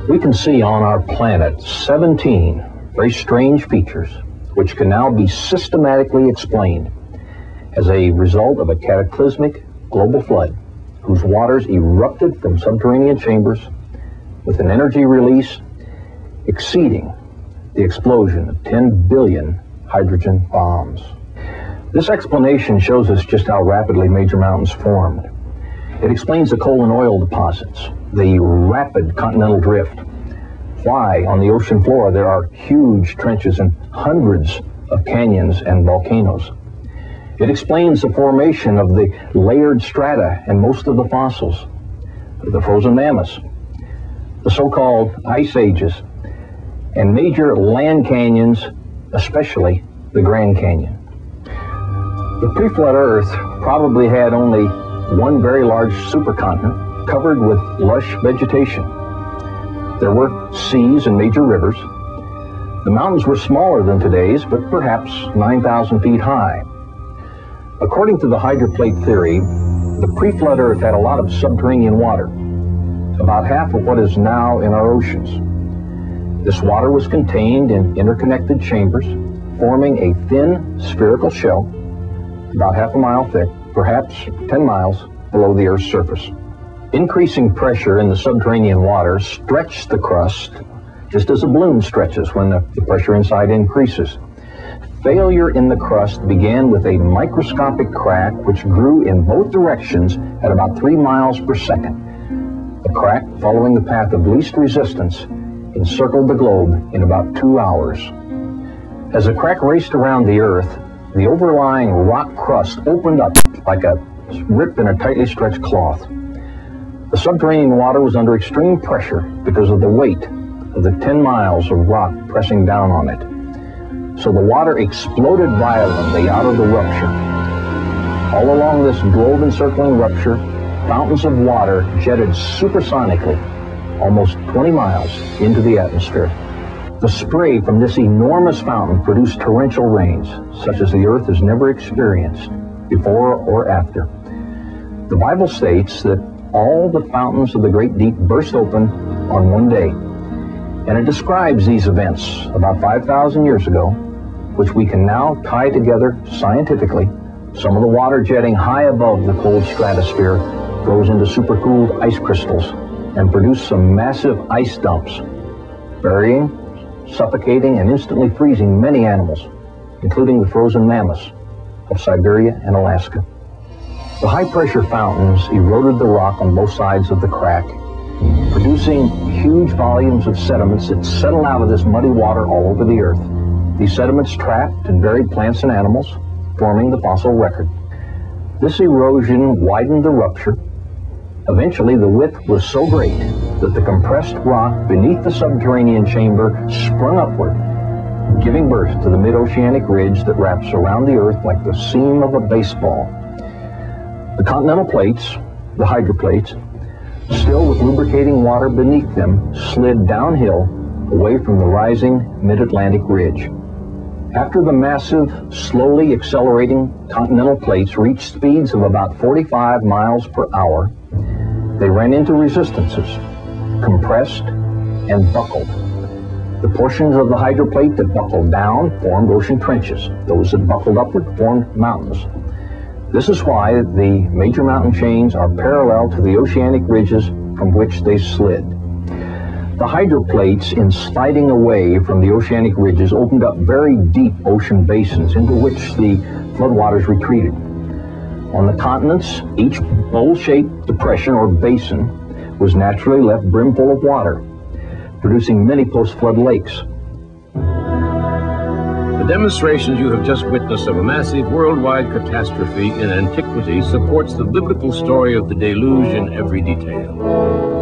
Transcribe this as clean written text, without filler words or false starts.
We can see on our planet 17 very strange features which can now be systematically explained as a result of a cataclysmic global flood whose waters erupted from subterranean chambers with an energy release exceeding the explosion of 10 billion hydrogen bombs. This explanation shows us just how rapidly major mountains formed. It explains the coal and oil deposits, the rapid continental drift, why on the ocean floor there are huge trenches and hundreds of canyons and volcanoes. It explains the formation of the layered strata and most of the fossils, the frozen mammoths, the so-called ice ages, and major land canyons, especially the Grand Canyon. The pre-flood Earth probably had only one very large supercontinent covered with lush vegetation. There were seas and major rivers. The mountains were smaller than today's, but perhaps 9,000 feet high. According to the hydroplate theory, the pre-flood Earth had a lot of subterranean water, about half of what is now in our oceans. This water was contained in interconnected chambers, forming a thin spherical shell, about half a mile thick, perhaps 10 miles below the Earth's surface. Increasing pressure in the subterranean water stretched the crust, just as a balloon stretches when the pressure inside increases. Failure in the crust began with a microscopic crack which grew in both directions at about 3 miles per second. The crack, following the path of least resistance, encircled the globe in about 2 hours. As the crack raced around the Earth, the overlying rock crust opened up like a rip in a tightly stretched cloth. The subterranean water was under extreme pressure because of the weight of the 10 miles of rock pressing down on it. So the water exploded violently out of the rupture. All along this globe-encircling rupture, fountains of water jetted supersonically, almost 20 miles into the atmosphere. The spray from this enormous fountain produced torrential rains, such as the Earth has never experienced before or after. The Bible states that all the fountains of the great deep burst open on one day. And it describes these events about 5,000 years ago, which we can now tie together scientifically. Some of the water jetting high above the cold stratosphere goes into supercooled ice crystals and produce some massive ice dumps, burying, suffocating, and instantly freezing many animals, including the frozen mammoths of Siberia and Alaska. The high-pressure fountains eroded the rock on both sides of the crack, producing huge volumes of sediments that settled out of this muddy water all over the Earth. These sediments trapped and buried plants and animals, forming the fossil record. This erosion widened the rupture. Eventually, the width was so great that the compressed rock beneath the subterranean chamber sprung upward, giving birth to the mid-oceanic ridge that wraps around the Earth like the seam of a baseball. The continental plates, the hydroplates, still with lubricating water beneath them, slid downhill away from the rising mid-Atlantic ridge. After the massive, slowly accelerating continental plates reached speeds of about 45 miles per hour, they ran into resistances, compressed, and buckled. The portions of the hydroplate that buckled down formed ocean trenches. Those that buckled upward formed mountains. This is why the major mountain chains are parallel to the oceanic ridges from which they slid. The hydroplates, in sliding away from the oceanic ridges, opened up very deep ocean basins into which the floodwaters retreated. On the continents, each bowl-shaped depression or basin was naturally left brimful of water, producing many post-flood lakes. The demonstrations you have just witnessed of a massive worldwide catastrophe in antiquity supports the biblical story of the deluge in every detail.